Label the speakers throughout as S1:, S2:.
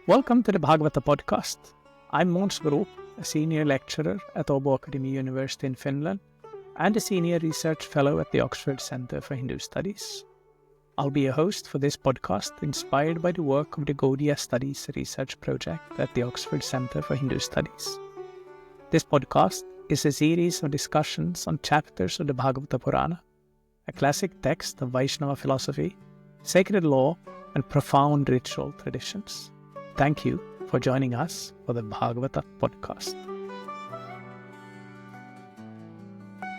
S1: Welcome to the Bhagavata podcast. I'm Måns Group, a senior lecturer at Åbo Academy University in Finland and a senior research fellow at the Oxford Center for Hindu Studies. I'll be a host for this podcast inspired by the work of the Gaudiya Studies research project at the Oxford Center for Hindu Studies. This podcast is a series of discussions on chapters of the Bhagavata Purana, a classic text of Vaishnava philosophy, sacred law, and profound ritual traditions. Thank you for joining us for the Bhagavata podcast.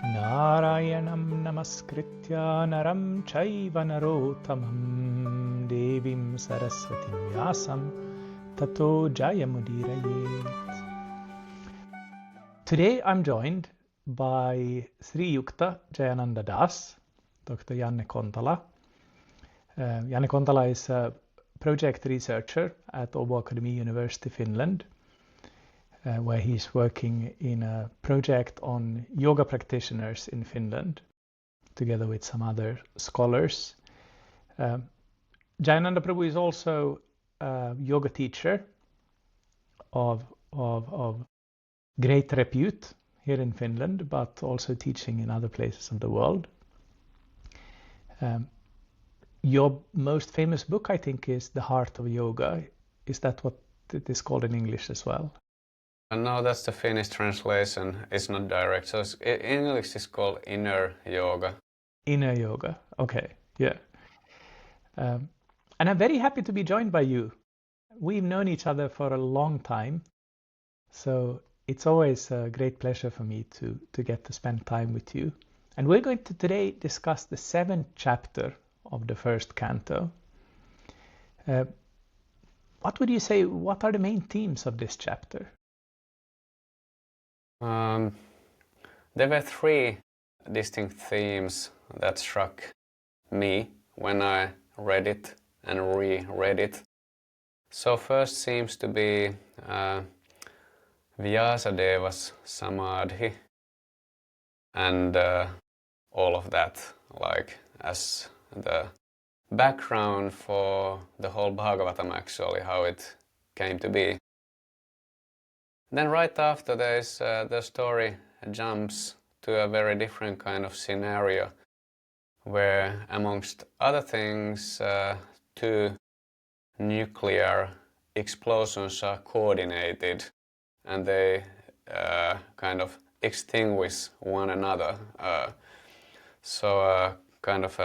S1: Narayanam namaskritya naram chaiva narottamam devim saraswatim vyasam tato jayamudiraye. Today I'm joined by Sri Yukta Jayananda Das, Dr. Janne Kontala. Janne Kontala is a project researcher at Åbo Academy University, Finland, where he's working in a project on yoga practitioners in Finland, together with some other scholars. Jayananda Prabhu is also a yoga teacher of great repute here in Finland, but also teaching in other places of the world. Your most famous book, I think, is The Heart of Yoga. Is that what it is called in English as well?
S2: No, that's the Finnish translation. It's not direct. So in English it's called Inner Yoga.
S1: Inner Yoga. Okay, yeah. And I'm very happy to be joined by you. We've known each other for a long time, so it's always a great pleasure for me to get to spend time with you. And we're going to today discuss the 7th chapter of the first canto. What would you say, what are the main themes of this chapter?
S2: There were 3 distinct themes that struck me when I read it and reread it. So first seems to be Vyasadeva's samadhi and all of that, like as the background for the whole Bhagavatam, actually, how it came to be. Then right after this, the story jumps to a very different kind of scenario where, amongst other things, 2 nuclear explosions are coordinated and they kind of extinguish one another. So kind of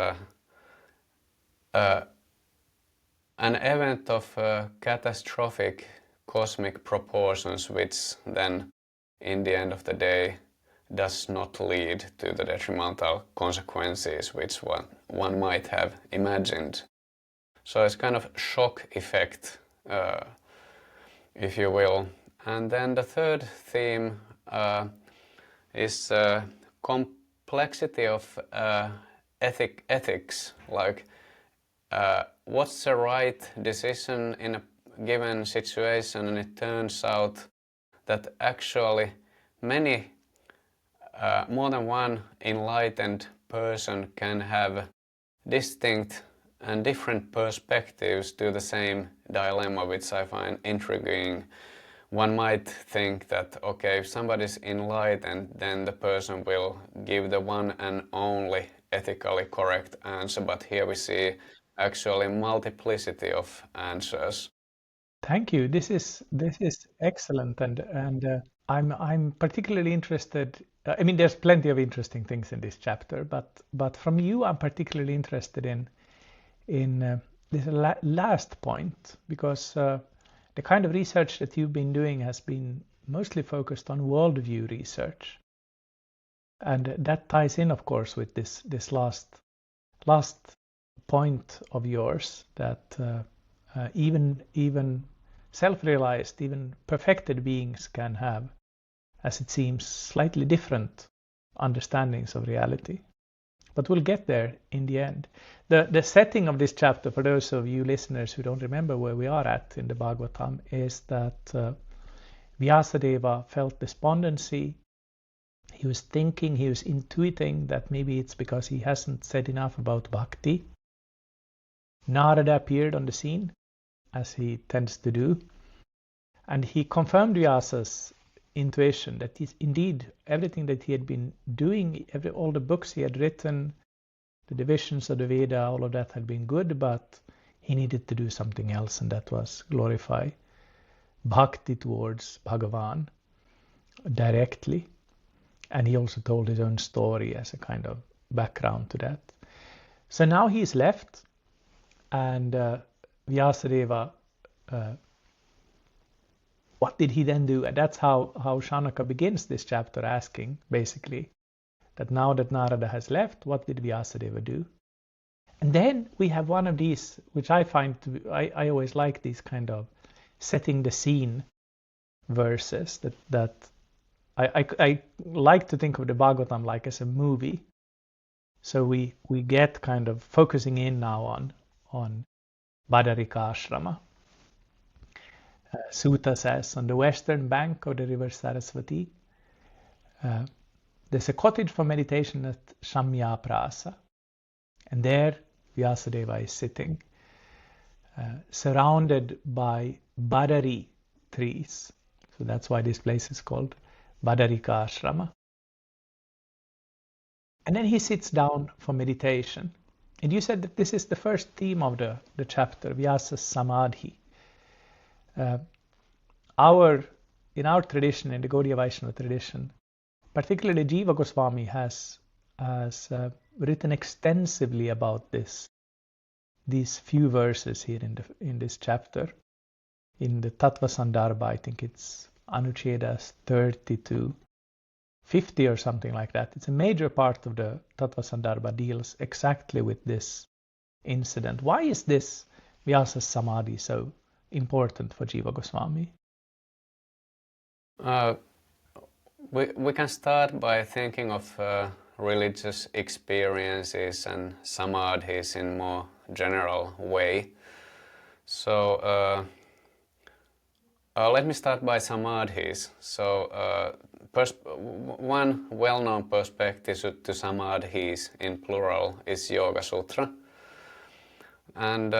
S2: an event of catastrophic cosmic proportions, which then, in the end of the day, does not lead to the detrimental consequences which one might have imagined. So it's kind of shock effect, if you will. And then the third theme is complexity of ethics, like what's the right decision in a given situation, and it turns out that actually many, more than one enlightened person can have distinct and different perspectives to the same dilemma, which I find intriguing. One might think that, okay, if somebody's enlightened, then the person will give the one and only ethically correct answer, but here we see actually multiplicity of answers.
S1: Thank you. This is excellent, and I'm particularly interested. I mean, there's plenty of interesting things in this chapter, but from you, I'm particularly interested in this last point, because the kind of research that you've been doing has been mostly focused on worldview research, and that ties in, of course, with this last point of yours, that even self-realized, even perfected beings can have, as it seems, slightly different understandings of reality. But we'll get there in the end. The setting of this chapter, for those of you listeners who don't remember where we are at in the Bhagavatam, is that Vyasadeva felt despondency. He was thinking, he was intuiting that maybe it's because he hasn't said enough about Bhakti. Narada appeared on the scene as he tends to do. And he confirmed Vyasa's intuition that indeed everything that he had been doing, all the books he had written, the divisions of the Veda, all of that had been good, but he needed to do something else, and that was glorify Bhakti towards Bhagavan directly. And he also told his own story as a kind of background to that. So now he's left, and Vyasadeva, what did he then do? And that's how Shanaka begins this chapter, asking, basically, that now that Narada has left, what did Vyasadeva do? And then we have one of these, which I find to be, I always like these kind of setting the scene verses that I like to think of the Bhagavatam like as a movie. So we get kind of focusing in now on Badarika Ashrama. Sutta says, on the western bank of the river Saraswati, there's a cottage for meditation at Shamyaprasa. And there Vyasadeva is sitting, surrounded by Badari trees. So that's why this place is called Badarika Ashrama. And then he sits down for meditation. And you said that this is the first theme of the chapter, Vyasa's Samadhi. In our tradition, in the Gaudiya Vaishnava tradition, particularly Jiva Goswami has written extensively about these few verses here in this chapter. In the Tattva Sandarbha, I think it's Anuchedas 30 to 50 or something like that. It's a major part of the Tattva Sandarbha deals exactly with this incident. Why is this Vyasa's Samadhi so important for Jiva Goswami?
S2: We can start by thinking of religious experiences and samadhis in more general way. So let me start by samadhis. So one well-known perspective to samadhis in plural is Yoga Sutra. And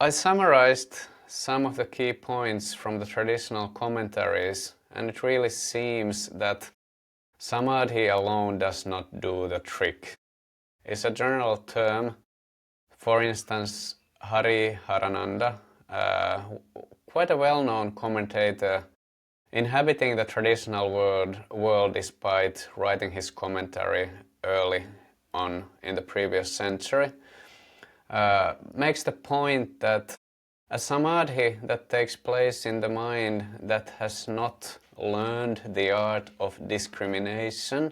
S2: I summarized some of the key points from the traditional commentaries, and it really seems that samadhi alone does not do the trick. It's a general term. For instance, Hari Harananda, quite a well-known commentator, inhabiting the traditional world despite writing his commentary early on in the previous century, makes the point that a samadhi that takes place in the mind that has not learned the art of discrimination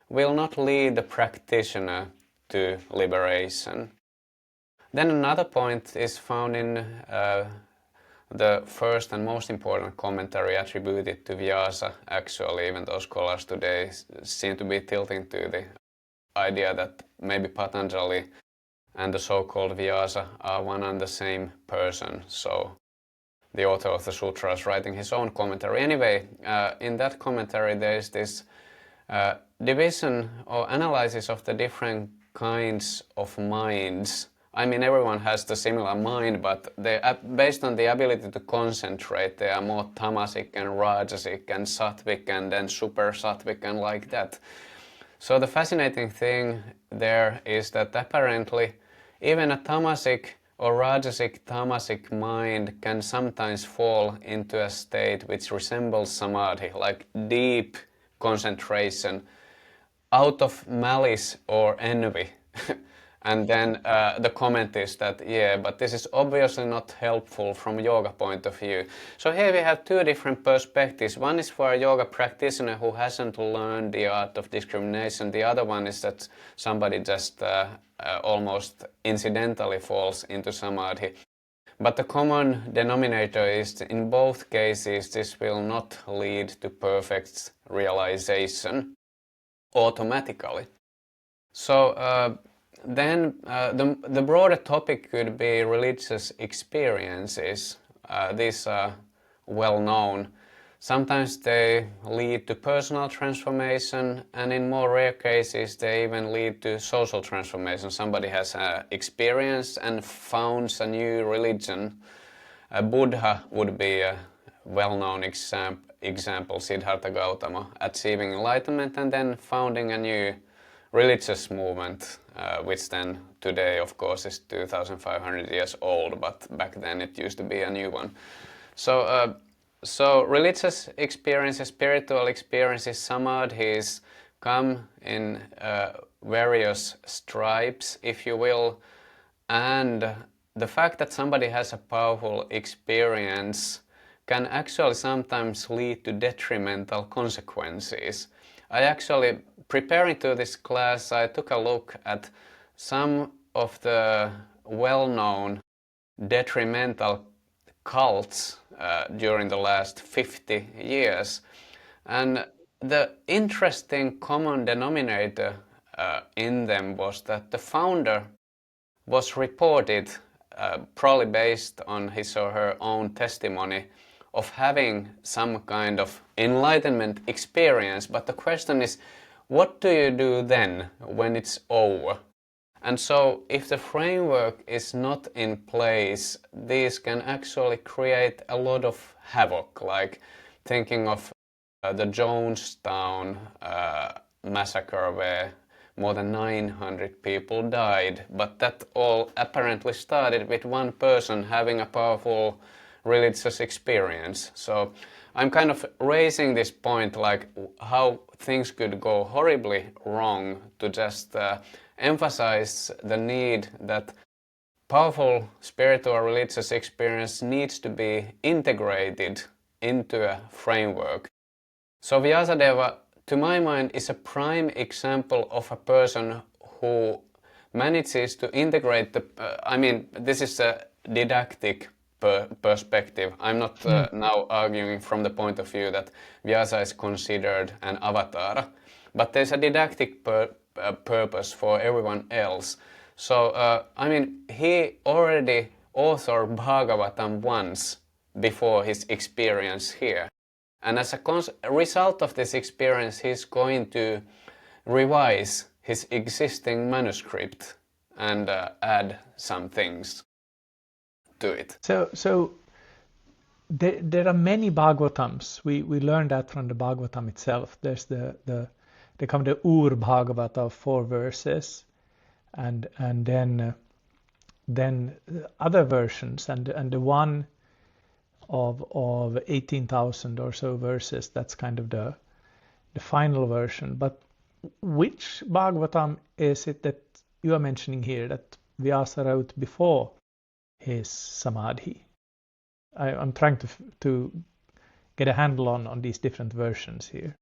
S2: will not lead the practitioner to liberation. Then another point is found in the first and most important commentary attributed to Vyasa, actually, even though scholars today seem to be tilting to the idea that maybe Patanjali and the so-called Vyasa are one and the same person. So the author of the sutra is writing his own commentary. Anyway, in that commentary there is this division or analysis of the different kinds of minds. I mean, everyone has the similar mind, but they, based on the ability to concentrate, they are more tamasic and rajasic and sattvic and then super sattvic and like that. So the fascinating thing there is that apparently even a tamasic or rajasic tamasic mind can sometimes fall into a state which resembles samadhi, like deep concentration out of malice or envy. And then the comment is that, yeah, but this is obviously not helpful from yoga point of view. So here we have two different perspectives. One is for a yoga practitioner who hasn't learned the art of discrimination. The other one is that somebody just almost incidentally falls into samadhi. But the common denominator is in both cases this will not lead to perfect realization automatically. So then the broader topic could be religious experiences. These are well known. Sometimes they lead to personal transformation, and in more rare cases they even lead to social transformation. Somebody has experienced and founds a new religion. Buddha would be a well-known example, Siddhartha Gautama, achieving enlightenment and then founding a new religious movement, which then today of course is 2500 years old, but back then it used to be a new one. So religious experiences, spiritual experiences, samadhis come in various stripes, if you will, and the fact that somebody has a powerful experience can actually sometimes lead to detrimental consequences. I actually, preparing to this class, I took a look at some of the well-known detrimental cults during the last 50 years. And the interesting common denominator in them was that the founder was reported, probably based on his or her own testimony, of having some kind of enlightenment experience. But the question is, what do you do then when it's over? And so if the framework is not in place, these can actually create a lot of havoc, like thinking of the Jonestown massacre where more than 900 people died, but that all apparently started with one person having a powerful religious experience. So I'm kind of raising this point, like how things could go horribly wrong, to just emphasize the need that powerful spiritual religious experience needs to be integrated into a framework. So Vyasadeva, to my mind, is a prime example of a person who manages to integrate the... this is a didactic perspective. I'm not now arguing from the point of view that Vyasa is considered an avatar, but there's a didactic purpose for everyone else. So, he already authored Bhagavatam once before his experience here. And as a result of this experience, he's going to revise his existing manuscript and add some things to it.
S1: So there are many Bhagavatams. We learned that from the Bhagavatam itself. There's the Ur Bhagavata of 4 verses, and then other versions, and the one of 18,000 or so verses. That's kind of the final version. But which Bhagavatam is it that you are mentioning here that Vyasa wrote before his samadhi? I'm trying to get a handle on these different versions here.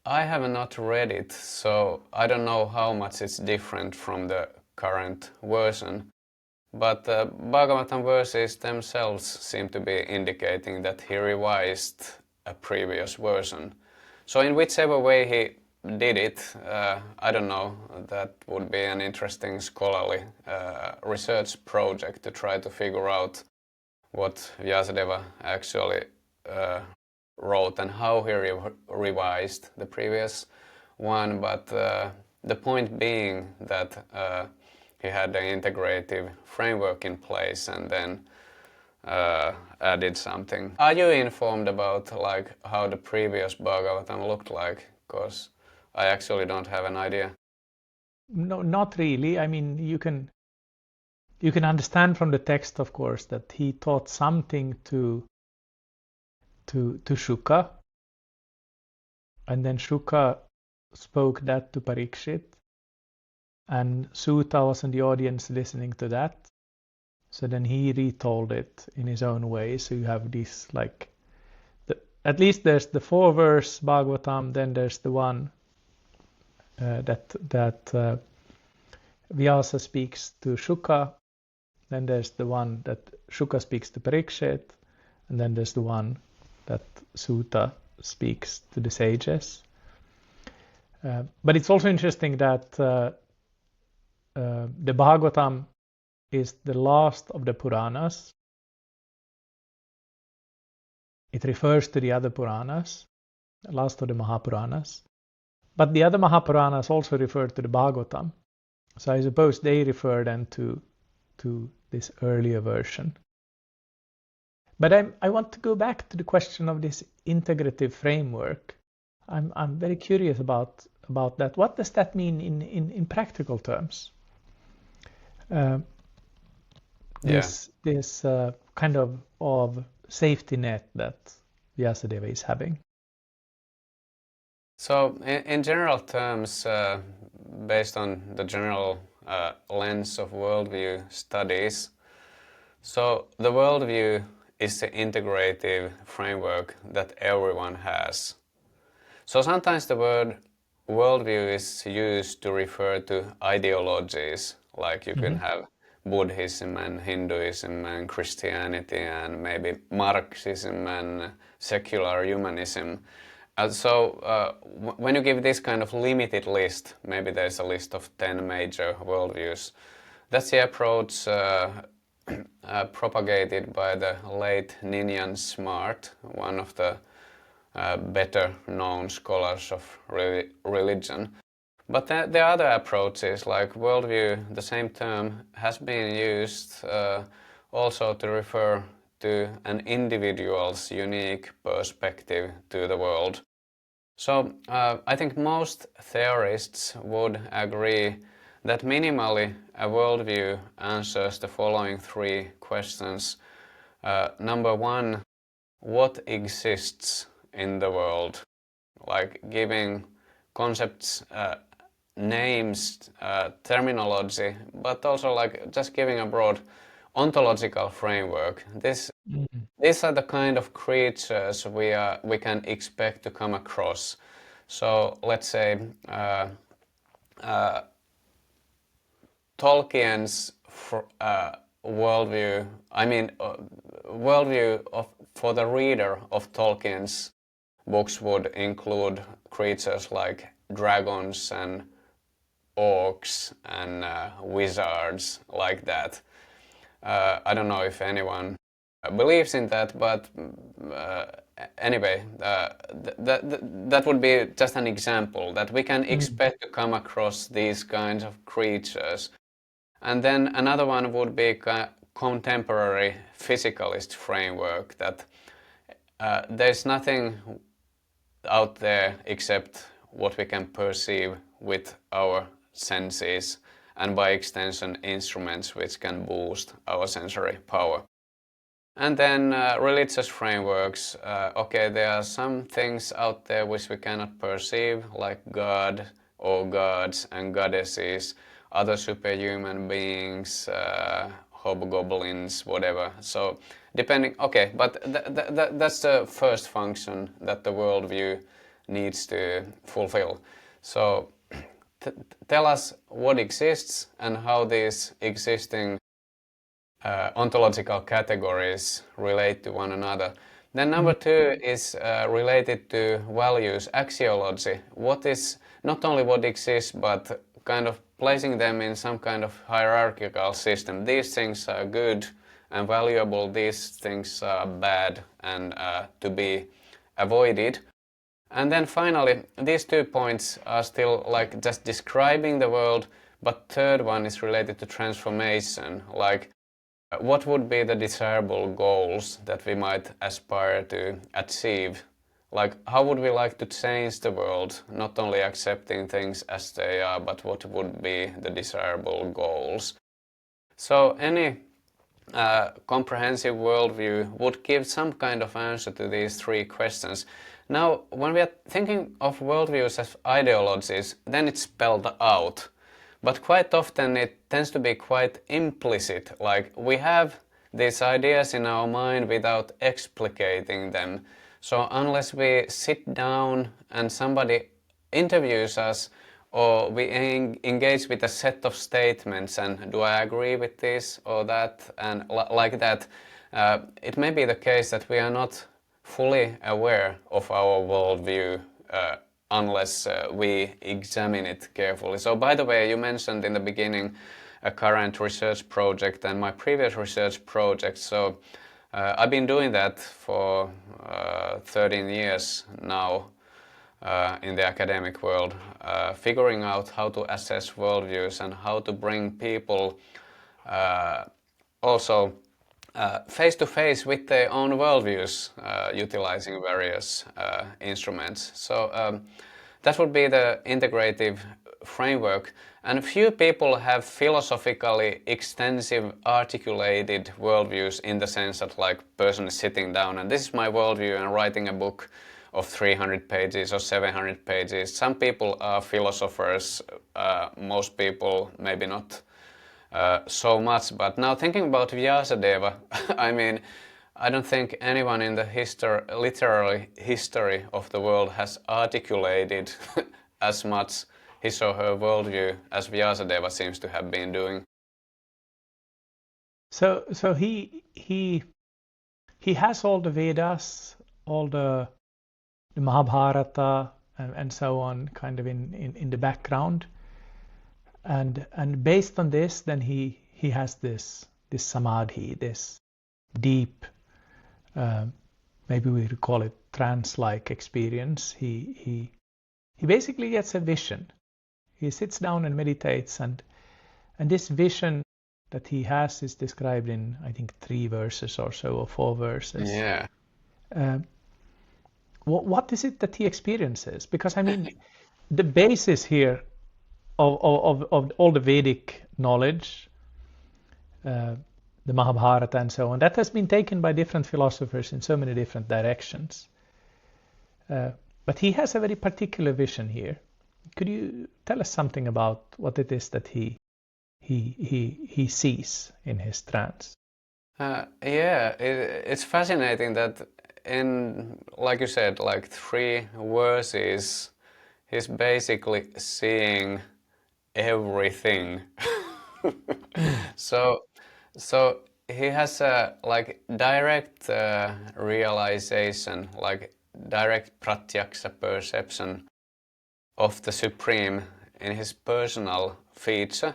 S2: I have not read it, so I don't know how much it's different from the current version. But the Bhagavatam verses themselves seem to be indicating that he revised a previous version. So in whichever way he did it, I don't know, that would be an interesting scholarly research project to try to figure out what Vyasadeva actually wrote and how he revised the previous one. But the point being that he had an integrative framework in place and then added something. Are you informed about like how the previous Bhagavatam looked like? Because I actually don't have an idea.
S1: No, not really. I mean, you can understand from the text, of course, that he taught something to Shuka, and then Shuka spoke that to Parikshit, and Suta was in the audience listening to that. So then he retold it in his own way. So you have this, like, at least there's the 4-verse Bhagavatam, then there's the one that Vyasa speaks to Shuka, then there's the one that Shuka speaks to Parikshit, and then there's the one that Suta speaks to the sages. But it's also interesting that the Bhagavatam is the last of the Puranas. It refers to the other Puranas, the last of the Mahapuranas. But the other Mahapuranas also refer to the Bhagavatam. So I suppose they refer then to this earlier version. But I want to go back to the question of this integrative framework. I'm very curious about that. What does that mean in practical terms? This kind of safety net that Vyasadeva is having.
S2: So in general terms, based on the general lens of worldview studies, so the worldview is the integrative framework that everyone has. So sometimes the word worldview is used to refer to ideologies, like you can have Buddhism and Hinduism and Christianity and maybe Marxism and secular humanism. When you give this kind of limited list, maybe there's a list of 10 major worldviews, that's the approach propagated by the late Ninian Smart, one of the better known scholars of religion. But there are other approaches, like worldview, the same term has been used also to refer to an individual's unique perspective to the world. So I think most theorists would agree that minimally a worldview answers the following three questions. Number one, what exists in the world? Like giving concepts names, terminology, but also like just giving a broad ontological framework. These are the kind of creatures we can expect to come across. So let's say Tolkien's worldview, worldview for the reader of Tolkien's books would include creatures like dragons and orcs and wizards, like that. I don't know if anyone believes in that, but anyway, that would be just an example that we can expect to come across these kinds of creatures. And then another one would be contemporary physicalist framework, that there's nothing out there except what we can perceive with our senses, and by extension instruments which can boost our sensory power. And then religious frameworks. Okay, there are some things out there which we cannot perceive, like God or gods and goddesses, other superhuman beings, hobgoblins, whatever. So depending, okay, but that's the first function that the worldview needs to fulfill. So tell us what exists and how these existing ontological categories relate to one another. Then number two is related to values, axiology. What is not only what exists, but kind of placing them in some kind of hierarchical system. These things are good and valuable, these things are bad and to be avoided. And then finally, these 2 points are still like just describing the world, but third one is related to transformation, like what would be the desirable goals that we might aspire to achieve? Like, how would we like to change the world, not only accepting things as they are, but what would be the desirable goals? So any comprehensive worldview would give some kind of answer to these three questions. Now, when we are thinking of worldviews as ideologies, then it's spelled out. But quite often it tends to be quite implicit, like we have these ideas in our mind without explicating them. So unless we sit down and somebody interviews us, or we engage with a set of statements and do I agree with this or that, and like that, it may be the case that we are not fully aware of our worldview unless we examine it carefully. So by the way, you mentioned in the beginning a current research project and my previous research project. So I've been doing that for 13 years now in the academic world, figuring out how to assess worldviews and how to bring people also face to face with their own worldviews, utilizing various instruments. So that would be the integrative framework. And few people have philosophically extensive, articulated worldviews in the sense that like person is sitting down and this is my worldview and writing a book of 300 pages or 700 pages. Some people are philosophers, most people maybe not so much. But now thinking about Vyasadeva, I mean, I don't think anyone in the literary history of the world has articulated as much his or her worldview as Vyasadeva seems to have been doing.
S1: So he has all the Vedas, all the Mahabharata and so on, kind of in the background, and based on this, then he has this samadhi, this deep, maybe we would call it trance-like experience. He basically gets a vision. He sits down and meditates, and this vision that he has is described in, I think, 3 verses or so, or 4 verses.
S2: Yeah.
S1: What is it that he experiences? Because I mean, the basis here of all the Vedic knowledge, the Mahabharata and so on, that has been taken by different philosophers in so many different directions. But he has a very particular vision here. Could you tell us something about what it is that he sees in his trance?
S2: Yeah, it's fascinating that in, like you said, like 3 verses, he's basically seeing everything. So he has a like direct realization, like direct pratyaksha perception of the Supreme in his personal feature.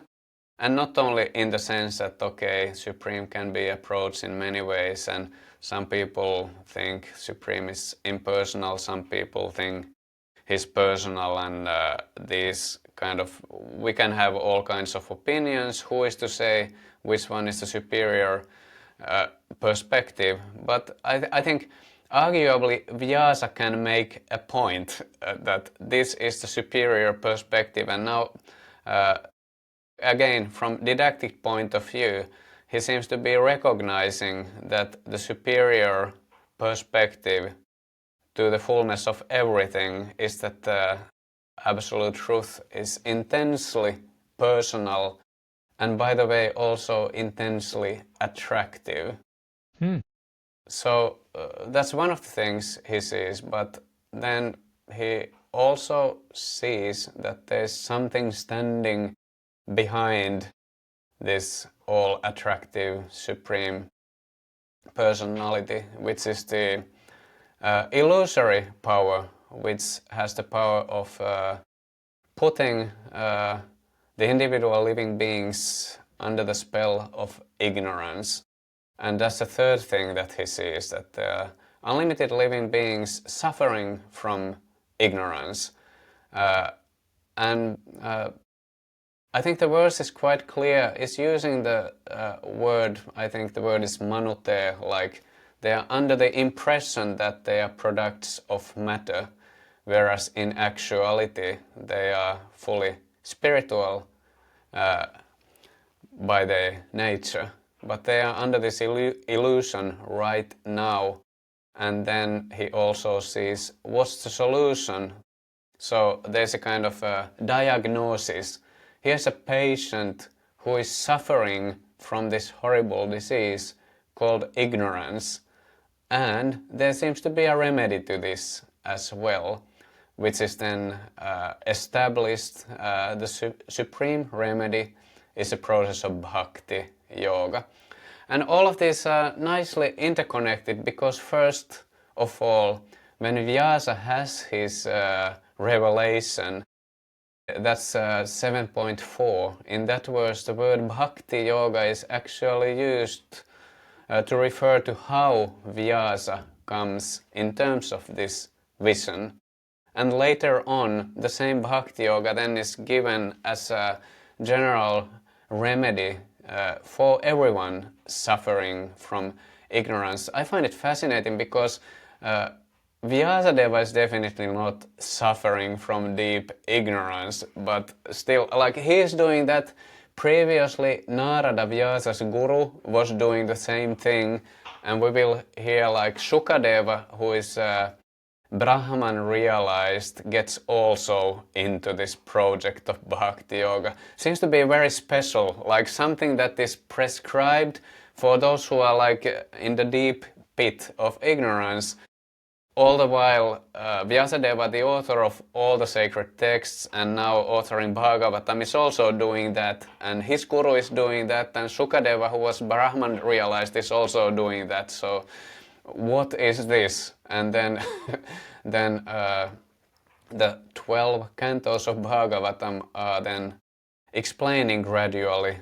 S2: And not only in the sense that, okay, Supreme can be approached in many ways, and some people think Supreme is impersonal, some people think he's personal, and these kind of, we can have all kinds of opinions. Who is to say which one is the superior perspective? But I think arguably Vyasa can make a point that this is the superior perspective, and now again, from didactic point of view, he seems to be recognizing that the superior perspective to the fullness of everything is that the absolute truth is intensely personal and, by the way, also intensely attractive. So that's one of the things he sees, but then he also sees that there's something standing behind this all attractive supreme personality, which is the illusory power, which has the power of putting the individual living beings under the spell of ignorance. And that's the third thing that he sees, that there are unlimited living beings suffering from ignorance. And I think the verse is quite clear. It's using the word, I think the word is manute, like they are under the impression that they are products of matter, whereas in actuality they are fully spiritual by their nature. But they are under this illusion right now. And then he also sees what's the solution. So there's a kind of a diagnosis. Here's a patient who is suffering from this horrible disease called ignorance. And there seems to be a remedy to this as well, which is then established. The supreme remedy is a process of Bhakti yoga. And all of these are nicely interconnected because first of all, when Vyasa has his revelation, that's 7.4. In that verse, the word Bhakti Yoga is actually used to refer to how Vyasa comes in terms of this vision. And later on, the same Bhakti Yoga then is given as a general remedy for everyone suffering from ignorance. I find it fascinating because Vyasadeva is definitely not suffering from deep ignorance, but still, like, he is doing that. Previously, Narada, Vyasa's guru, was doing the same thing, and we will hear like Shukadeva, who is Brahman realized, gets also into this project of Bhakti Yoga. Seems to be very special, like something that is prescribed for those who are like in the deep pit of ignorance. All the while, Vyasadeva, the author of all the sacred texts and now author in Bhagavatam, is also doing that, and his guru is doing that, and Shukadeva, who was Brahman realized, is also doing that. So what is this? And then then the 12 cantos of Bhagavatam are then explaining gradually,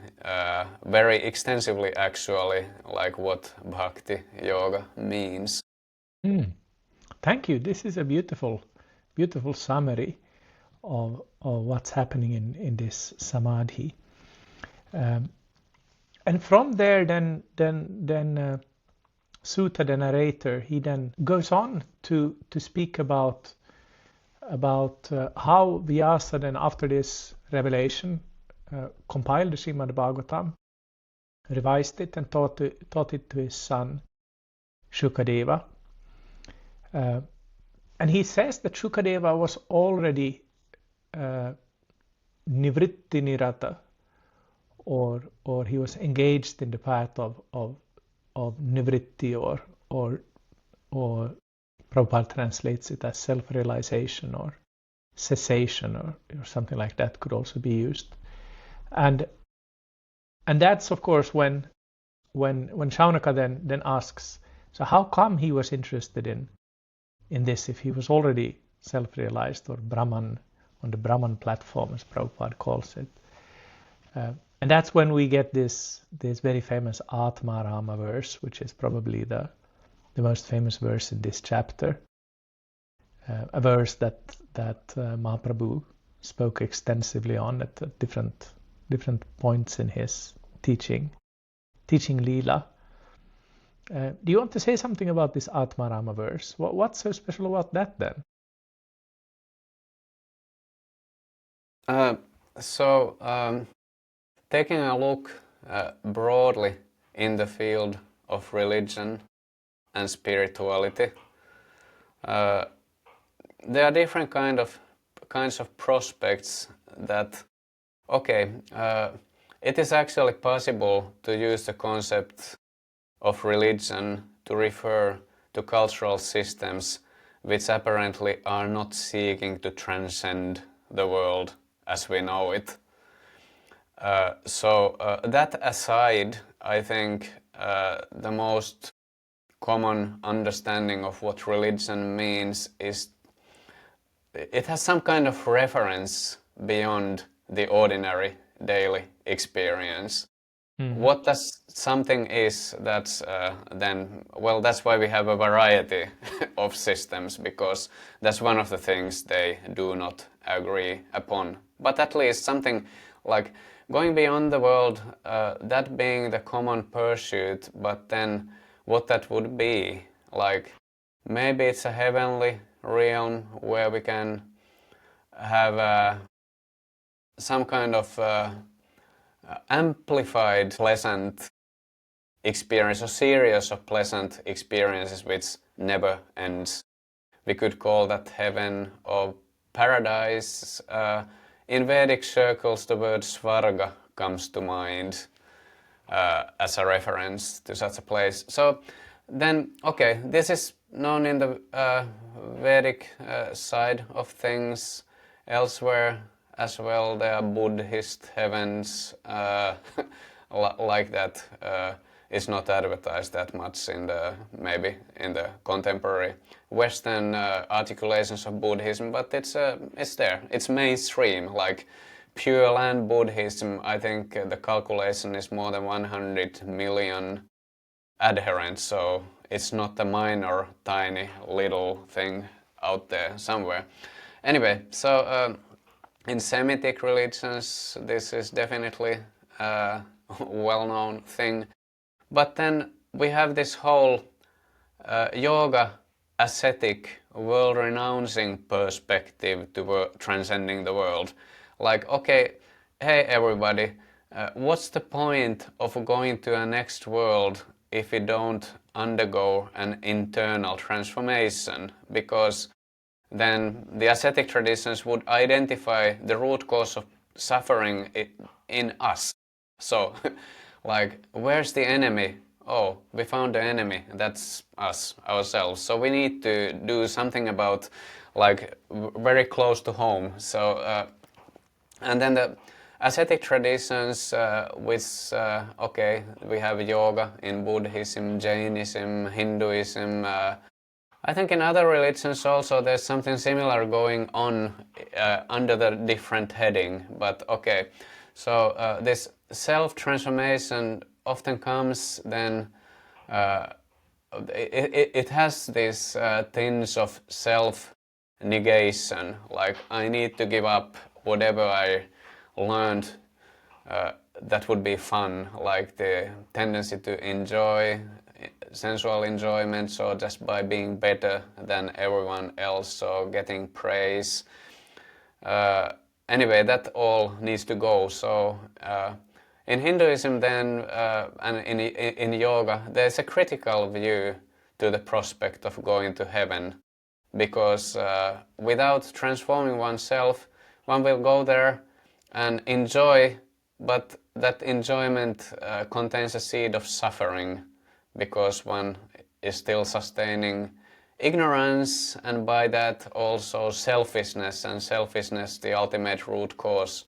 S2: very extensively actually, like what Bhakti Yoga means.
S1: Thank you. This is a beautiful summary of what's happening in this samadhi. And from there, then Sutta, the narrator, he then goes on to speak about how Vyasa then, after this revelation, compiled the Srimad Bhagavatam, revised it, and taught it to his son Shukadeva. And he says that Shukadeva was already nivritti nirata, or he was engaged in the path of nivritti, or Prabhupada translates it as self-realization or cessation, or something like that could also be used. And that's of course when Shaunaka then asks, so how come he was interested in this if he was already self-realized, or Brahman, on the Brahman platform, as Prabhupada calls it. And that's when we get this very famous Atma Rama verse, which is probably the most famous verse in this chapter. A verse that Mahaprabhu spoke extensively on at different points in his teaching Leela. Do you want to say something about this Atma Rama verse? What's so special about that then?
S2: Taking a look broadly in the field of religion and spirituality, there are different kinds of prospects that, it is actually possible to use the concept of religion to refer to cultural systems which apparently are not seeking to transcend the world as we know it. That aside, I think the most common understanding of what religion means is it has some kind of reference beyond the ordinary daily experience. What does something is, that's that's why we have a variety of systems, because that's one of the things they do not agree upon. But at least something like going beyond the world, that being the common pursuit, but then what that would be, like maybe it's a heavenly realm where we can have some kind of amplified pleasant experience, a series of pleasant experiences which never ends. We could call that heaven or paradise. In Vedic circles, the word Svarga comes to mind as a reference to such a place. So then, this is known in the Vedic side of things. Elsewhere as well, there are Buddhist heavens like that. Is not advertised that much maybe in the contemporary Western articulations of Buddhism, but it's there. It's mainstream, like Pure Land Buddhism. I think the calculation is more than 100 million adherents, so it's not a minor, tiny, little thing out there somewhere. Anyway, so in Semitic religions, this is definitely a well-known thing. But then we have this whole yoga ascetic, world-renouncing perspective to transcending the world. Like, okay, hey everybody, what's the point of going to a next world if we don't undergo an internal transformation? Because then the ascetic traditions would identify the root cause of suffering in us. So, like, where's the enemy? Oh, we found the enemy. That's us, ourselves. So we need to do something about, like, very close to home. So, and then the ascetic traditions, which, okay, we have yoga in Buddhism, Jainism, Hinduism. I think in other religions also there's something similar going on under the different heading. But okay, so this self-transformation often comes then, it has this tinge of self-negation, like I need to give up whatever I learned that would be fun, like the tendency to enjoy sensual enjoyment, so just by being better than everyone else, so getting praise. Anyway, that all needs to go. So in Hinduism then, and in yoga, there's a critical view to the prospect of going to heaven, because without transforming oneself, one will go there and enjoy, but that enjoyment contains a seed of suffering, because one is still sustaining ignorance, and by that also selfishness, and selfishness the ultimate root cause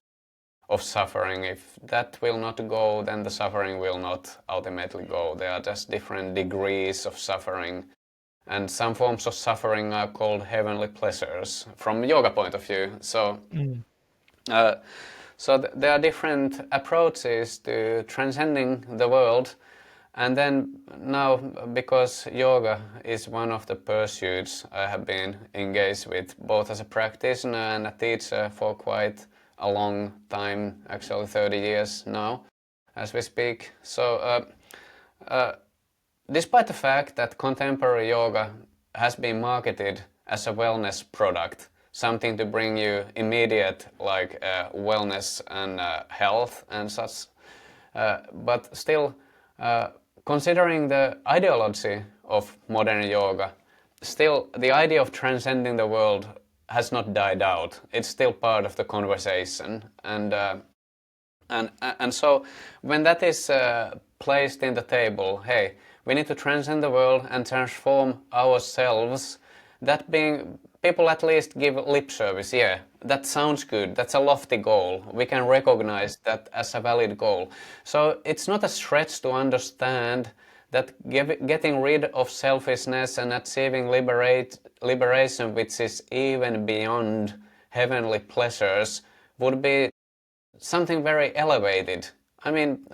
S2: of suffering. If that will not go, then the suffering will not ultimately go. There are just different degrees of suffering, and some forms of suffering are called heavenly pleasures from yoga point of view. So there are different approaches to transcending the world. And then now, because yoga is one of the pursuits I have been engaged with, both as a practitioner and a teacher for quite a long time, actually 30 years now, as we speak. So despite the fact that contemporary yoga has been marketed as a wellness product, something to bring you immediate like wellness and health and such, but still, considering the ideology of modern yoga, still the idea of transcending the world has not died out. It's still part of the conversation, and so when that is placed in the table, hey, we need to transcend the world and transform ourselves. That being, people at least give lip service. Yeah, that sounds good. That's a lofty goal. We can recognize that as a valid goal. So it's not a stretch to understand that getting rid of selfishness and achieving liberation, which is even beyond heavenly pleasures, would be something very elevated. I mean,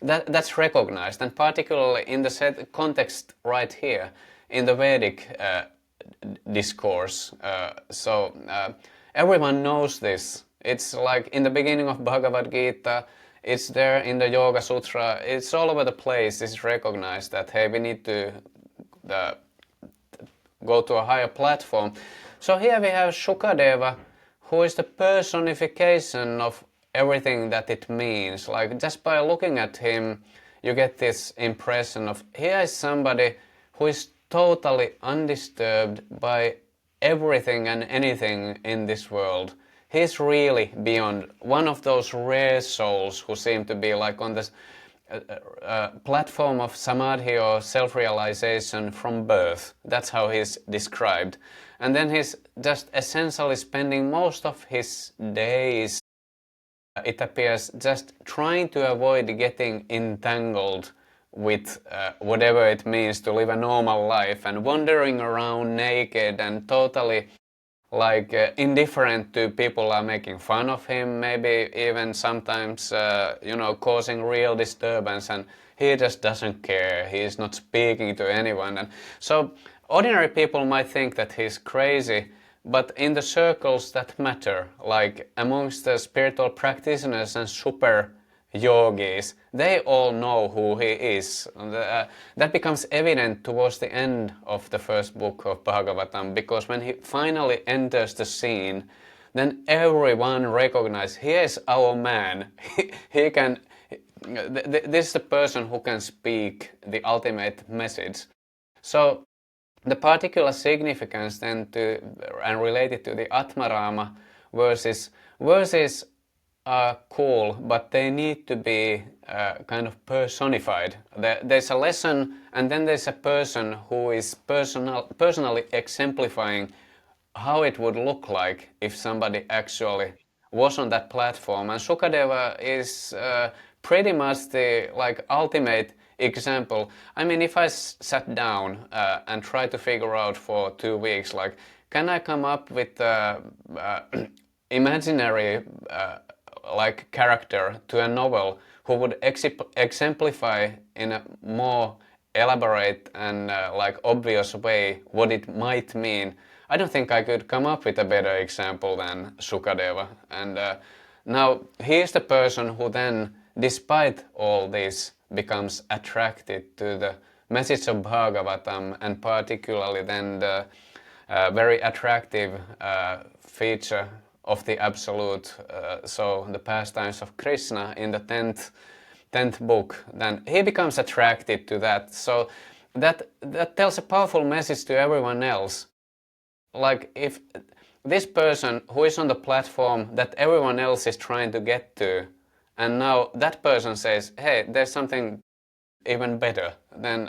S2: that's recognized, and particularly in the set context right here, in the Vedic discourse. Everyone knows this. It's like in the beginning of Bhagavad Gita, it's there in the Yoga Sutra, it's all over the place. It's recognized that, hey, we need to go to a higher platform. So here we have Shukadeva, who is the personification of everything that it means. Like, just by looking at him, you get this impression of, here is somebody who is totally undisturbed by everything and anything in this world. He's really beyond, one of those rare souls who seem to be like on this platform of samadhi or self-realization from birth. That's how he's described. And then he's just essentially spending most of his days, it appears, just trying to avoid getting entangled with whatever it means to live a normal life, and wandering around naked and totally like indifferent to people are making fun of him, maybe even sometimes causing real disturbance, and he just doesn't care. He's not speaking to anyone, and so ordinary people might think that he's crazy, but in the circles that matter, like amongst the spiritual practitioners and super yogis, they all know who he is. That becomes evident towards the end of the first book of Bhagavatam, because when he finally enters the scene, then everyone recognizes he is our man. He can. This is the person who can speak the ultimate message. So the particular significance then and related to the Atmarama verses are cool, but they need to be kind of personified. There's a lesson, and then there's a person who is personally exemplifying how it would look like if somebody actually was on that platform. And Sukadeva is pretty much the ultimate example. I mean, if I sat down and tried to figure out for 2 weeks, can I come up with imaginary character to a novel who would exemplify in a more elaborate and obvious way what it might mean, I don't think I could come up with a better example than Sukadeva. And now he is the person who then, despite all this, becomes attracted to the message of Bhagavatam, and particularly then the very attractive feature of the Absolute, so the pastimes of Krishna in the 10th book. Then he becomes attracted to that. So that tells a powerful message to everyone else. Like, if this person who is on the platform that everyone else is trying to get to, and now that person says, hey, there's something even better, then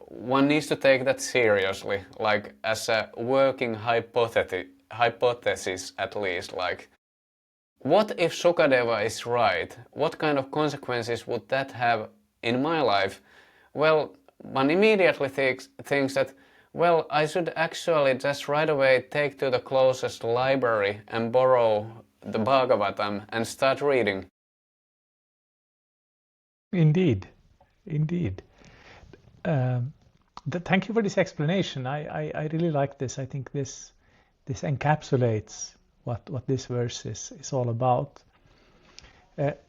S2: one needs to take that seriously, like as a working hypothesis at least. Like, what if Sukadeva is right? What kind of consequences would that have in my life? Well, one immediately thinks that, well, I should actually just right away take to the closest library and borrow the Bhagavatam and start reading.
S1: Indeed, indeed. Thank you for this explanation. I really like this. I think this encapsulates what this verse is all about.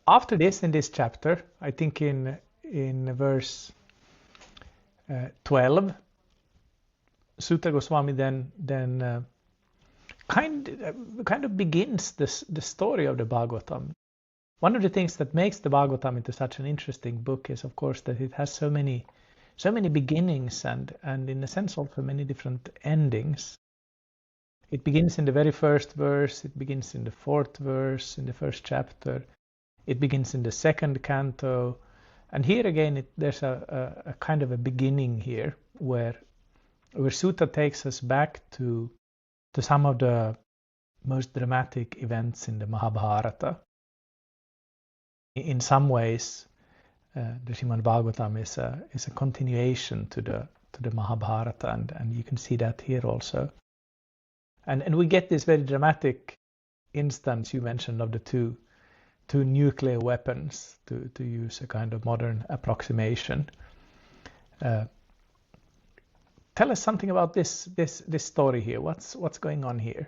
S1: After this, in this chapter, I think in verse 12, Sutta Goswami then kind of begins the story of the Bhagavatam. One of the things that makes the Bhagavatam into such an interesting book is, of course, that it has so many beginnings and in a sense also many different endings. It begins in the very first verse, it begins in the 4th verse, in the first chapter, it begins in the 2nd canto, and here again there's a kind of a beginning here where Sutta takes us back to some of the most dramatic events in the Mahabharata. In some ways, the Srimad Bhagavatam is a continuation to the Mahabharata, and you can see that here also. And we get this very dramatic instance you mentioned of the two nuclear weapons, to use a kind of modern approximation. Tell us something about this story here. What's going on here?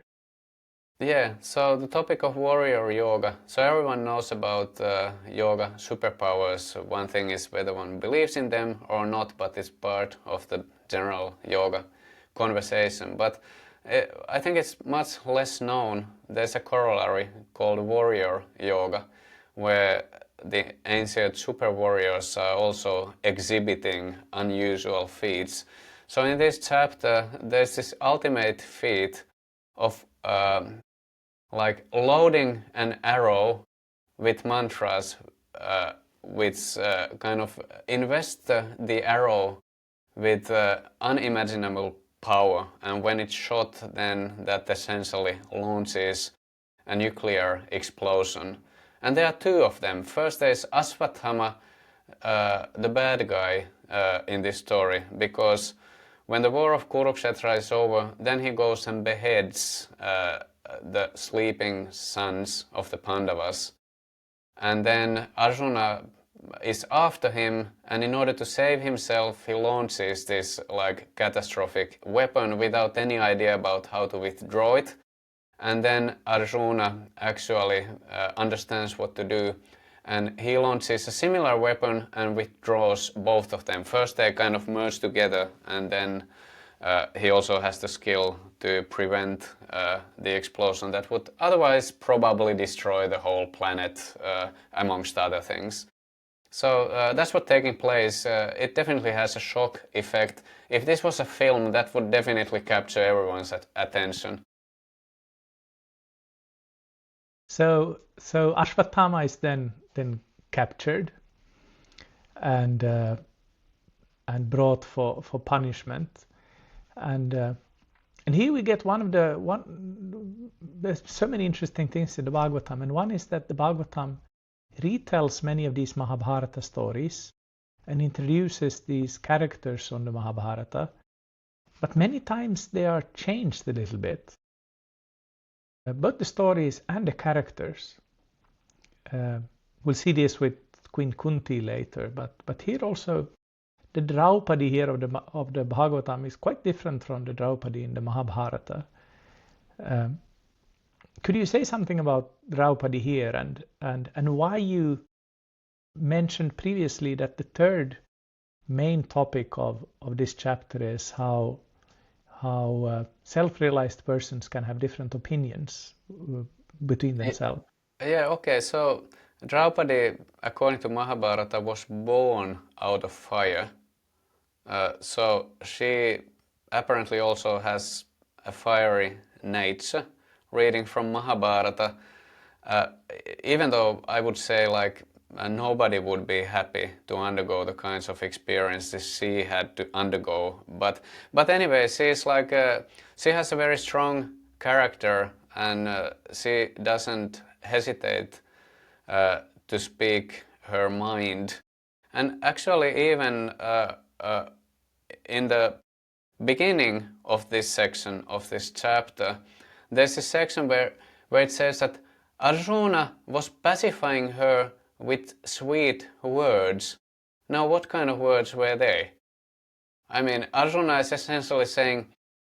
S2: Yeah, so the topic of warrior yoga. So everyone knows about yoga superpowers. One thing is whether one believes in them or not, but it's part of the general yoga conversation. But I think it's much less known. There's a corollary called warrior yoga, where the ancient super warriors are also exhibiting unusual feats. So in this chapter, there's this ultimate feat of loading an arrow with mantras, which kind of invest the arrow with unimaginable power, and when it's shot, then that essentially launches a nuclear explosion. And there are two of them. First, there's Ashvatthama, the bad guy in this story, because when the war of Kurukshetra is over, then he goes and beheads the sleeping sons of the Pandavas. And then Arjuna is after him, and in order to save himself, he launches this like catastrophic weapon without any idea about how to withdraw it. And then Arjuna actually understands what to do, and he launches a similar weapon and withdraws both of them. First they kind of merge together, and then he also has the skill to prevent the explosion that would otherwise probably destroy the whole planet, amongst other things. So that's what's taking place. It definitely has a shock effect. If this was a film, that would definitely capture everyone's attention.
S1: So Ashvatthama is then captured and brought for punishment, and here we get there's so many interesting things in the Bhagavatam, and one is that the Bhagavatam retells many of these Mahabharata stories and introduces these characters on the Mahabharata, but many times they are changed a little bit. Both the stories and the characters. We'll see this with Queen Kunti later, but here also the Draupadi here of the Bhagavatam is quite different from the Draupadi in the Mahabharata. Could you say something about Draupadi here and why you mentioned previously that the third main topic of this chapter is how self-realized persons can have different opinions between themselves?
S2: Yeah, okay, so Draupadi, according to Mahabharata, was born out of fire. So she apparently also has a fiery nature. Reading from Mahabharata, even though I would say like nobody would be happy to undergo the kinds of experiences she had to undergo, but anyway, she's like she has a very strong character, and she doesn't hesitate to speak her mind. And actually, even in the beginning of this section of this chapter, there's a section where it says that Arjuna was pacifying her with sweet words. Now, what kind of words were they? I mean, Arjuna is essentially saying,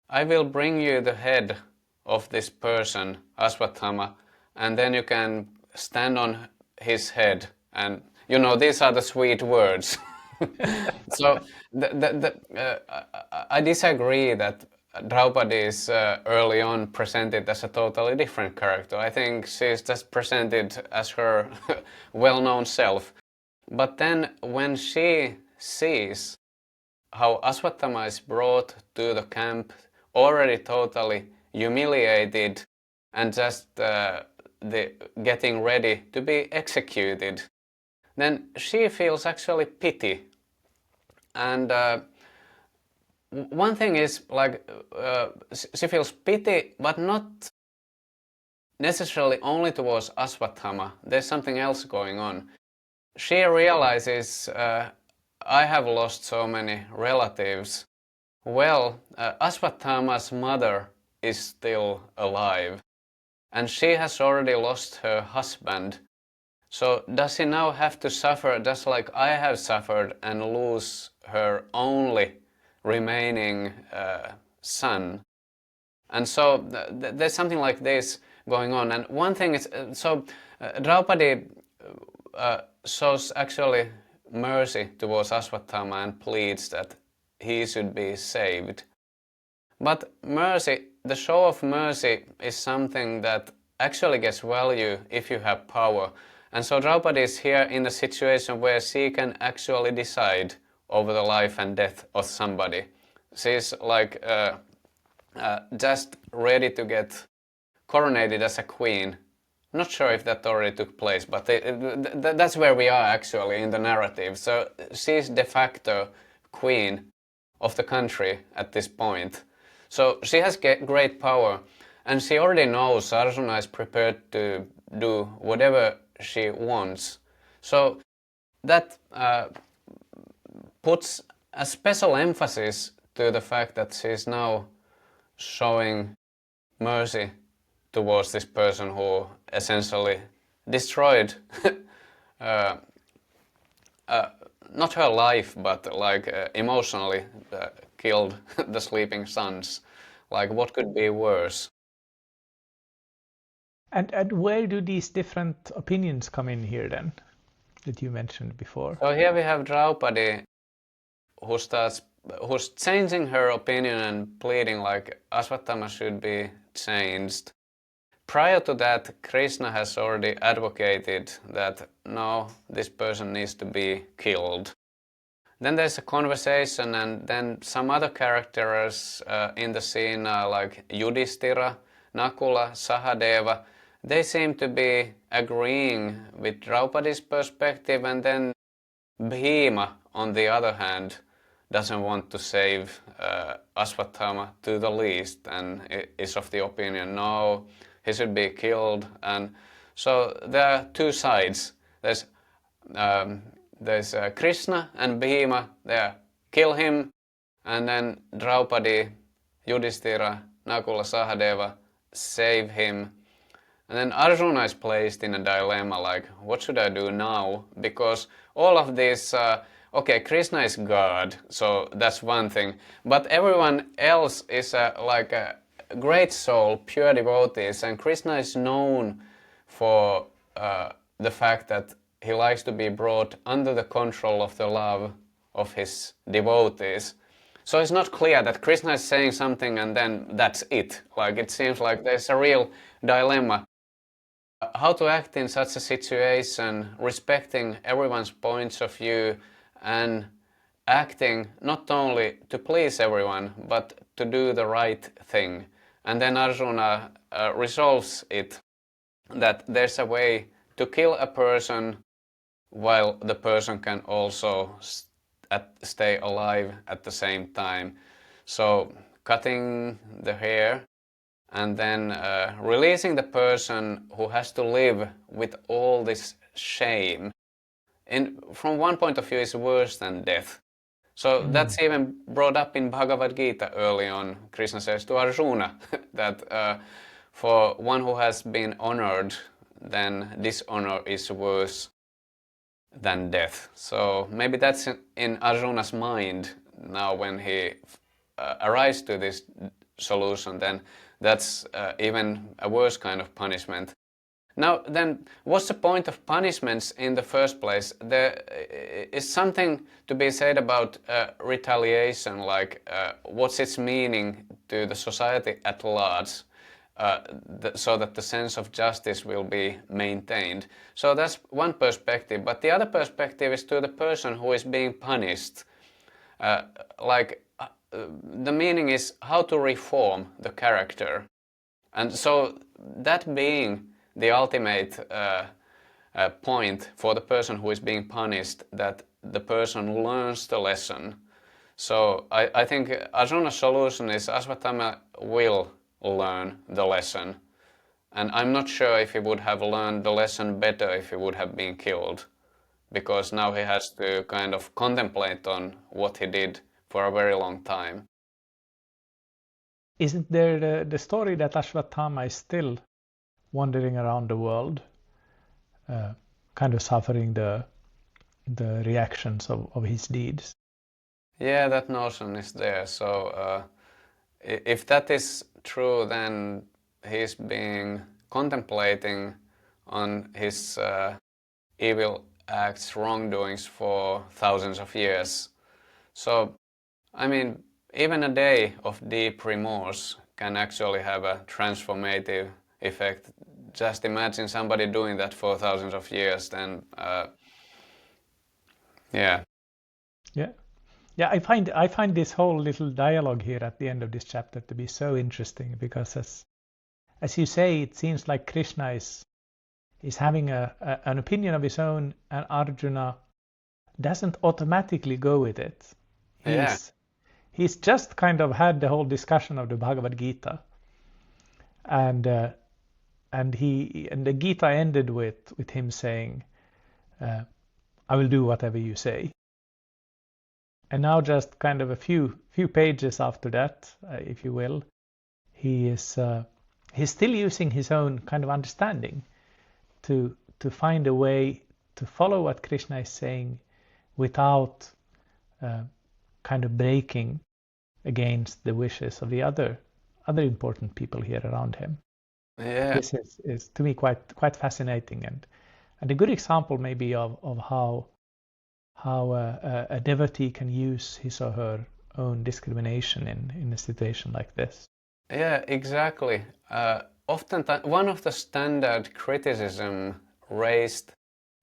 S2: I will bring you the head of this person, Ashvatthama, and then you can stand on his head. And, you know, these are the sweet words. So, I disagree that Draupadi is early on presented as a totally different character. I think she's just presented as her well-known self. But then when she sees how Ashvatthama is brought to the camp, already totally humiliated and just getting ready to be executed, then she feels actually pity. And one thing is, like, she feels pity, but not necessarily only towards Ashvatthama. There's something else going on. She realizes, I have lost so many relatives. Well, Ashvatthama's mother is still alive, and she has already lost her husband. So does she now have to suffer just like I have suffered and lose her only remaining son? And so there's something like this going on. And one thing is, Draupadi shows actually mercy towards Ashvatthama and pleads that he should be saved. But mercy, the show of mercy, is something that actually gets value if you have power. And so Draupadi is here in a situation where she can actually decide over the life and death of somebody. She's like just ready to get coronated as a queen. Not sure if that already took place, but that's where we are actually in the narrative. So she's de facto queen of the country at this point. So she has great power, and she already knows Arjuna is prepared to do whatever she wants. So that puts a special emphasis to the fact that she's now showing mercy towards this person who essentially destroyed not her life, but like emotionally killed the sleeping sons. Like, what could be worse?
S1: And where do these different opinions come in here then, that you mentioned before?
S2: So here we have Draupadi, who's changing her opinion and pleading like Ashvatthama should be changed. Prior to that, Krishna has already advocated that no, this person needs to be killed. Then there's a conversation, and then some other characters in the scene, like Yudhishthira, Nakula, Sahadeva, they seem to be agreeing with Draupadi's perspective, and then Bhima, on the other hand, doesn't want to save Ashvatthama to the least, and is of the opinion, no, he should be killed. And so there are two sides. There's Krishna and Bhima, there, kill him, and then Draupadi, Yudhishthira, Nakula, Sahadeva, save him. And then Arjuna is placed in a dilemma, like, what should I do now? Because all of this, okay, Krishna is God, so that's one thing. But everyone else is like a great soul, pure devotees, and Krishna is known for the fact that he likes to be brought under the control of the love of his devotees. So it's not clear that Krishna is saying something and then that's it. Like, it seems like there's a real dilemma. How to act in such a situation, respecting everyone's points of view and acting not only to please everyone, but to do the right thing. And then Arjuna resolves it, that there's a way to kill a person while the person can also stay alive at the same time. So cutting the hair and then releasing the person who has to live with all this shame, from one point of view, is worse than death. So that's even brought up in Bhagavad Gita early on. Krishna says to Arjuna that for one who has been honored, then dishonor is worse than death. So maybe that's in Arjuna's mind now when he arrives to this solution, then that's even a worse kind of punishment. Now then, what's the point of punishments in the first place? There is something to be said about retaliation, like what's its meaning to the society at large, so that the sense of justice will be maintained. So that's one perspective, but the other perspective is to the person who is being punished. The meaning is how to reform the character. And so that being the ultimate point for the person who is being punished, that the person learns the lesson. So I think Arjuna's solution is Ashvatthama will learn the lesson. And I'm not sure if he would have learned the lesson better if he would have been killed, because now he has to kind of contemplate on what he did for a very long time.
S1: Isn't there the story that Ashvatthama is still wandering around the world, kind of suffering the reactions of his deeds?
S2: Yeah, that notion is there. So if that is true, then he's being contemplating on his evil acts, wrongdoings for thousands of years. So, I mean, even a day of deep remorse can actually have a transformative effect. Just imagine somebody doing that for thousands of years, then yeah.
S1: Yeah, I find this whole little dialogue here at the end of this chapter to be so interesting, because as you say, it seems like Krishna is having an opinion of his own, and Arjuna doesn't automatically go with it. He's just kind of had the whole discussion of the Bhagavad Gita, and the Gita ended with him saying, "I will do whatever you say." And now just kind of a few pages after that, if you will, he's still using his own kind of understanding to find a way to follow what Krishna is saying without kind of breaking against the wishes of the other important people here around him.
S2: Yeah.
S1: This is to me quite fascinating and a good example maybe of how a devotee can use his or her own discrimination in a situation like this.
S2: Yeah, exactly. Oftentimes, one of the standard criticism raised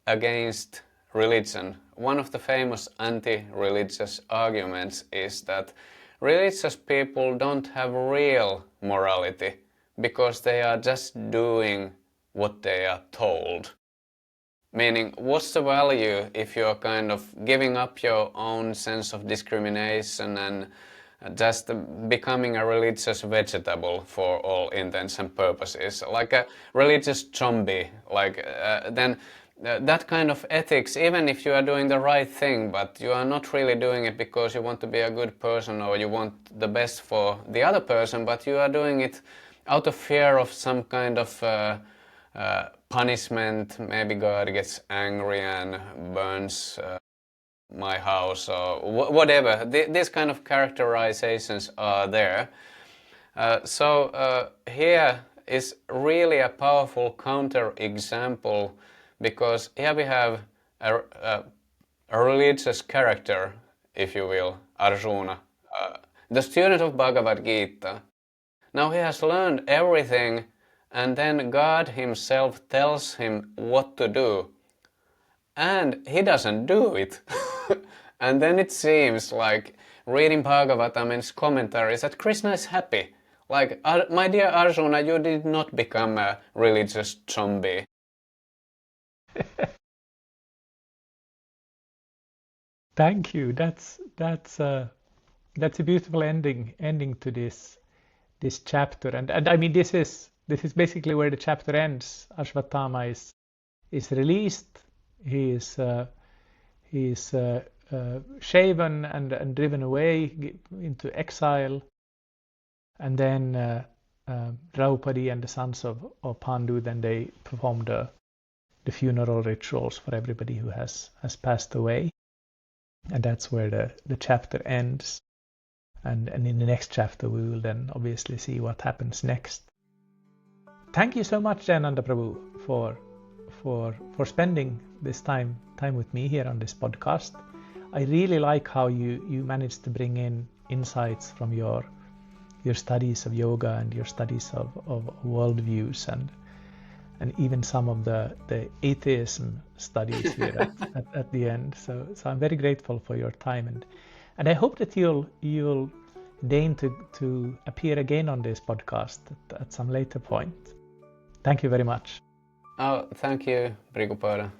S2: against religion, one of the famous anti-religious arguments is that religious people don't have real morality because they are just doing what they are told. Meaning, what's the value if you're kind of giving up your own sense of discrimination and just becoming a religious vegetable for all intents and purposes, like a religious zombie, then that kind of ethics, even if you are doing the right thing, but you are not really doing it because you want to be a good person or you want the best for the other person, but you are doing it out of fear of some kind of punishment. Maybe God gets angry and burns my house or whatever. These kind of characterizations are there. So here is really a powerful counter example, because here we have a religious character, if you will, Arjuna, the student of Bhagavad Gita. Now he has learned everything, and then God himself tells him what to do. And he doesn't do it. And then it seems like reading Bhagavatam and its commentaries that Krishna is happy. Like, my dear Arjuna, you did not become a religious zombie.
S1: Thank you. That's a beautiful ending to this chapter. And I mean this is basically where the chapter ends. Ashvatthama is released. He is shaven and driven away into exile, and then Draupadi and the sons of Pandu, then they perform the funeral rituals for everybody who has passed away, and that's where the chapter ends. And in the next chapter we will then obviously see what happens next. Thank you so much, Jayananda Prabhu, for spending this time with me here on this podcast. I really like how you managed to bring in insights from your studies of yoga and your studies of worldviews and even some of the atheism studies here at the end. So I'm very grateful for your time, and I hope that you'll deign to appear again on this podcast at some later point. Thank you very much.
S2: Oh, thank you, Bhrigupada.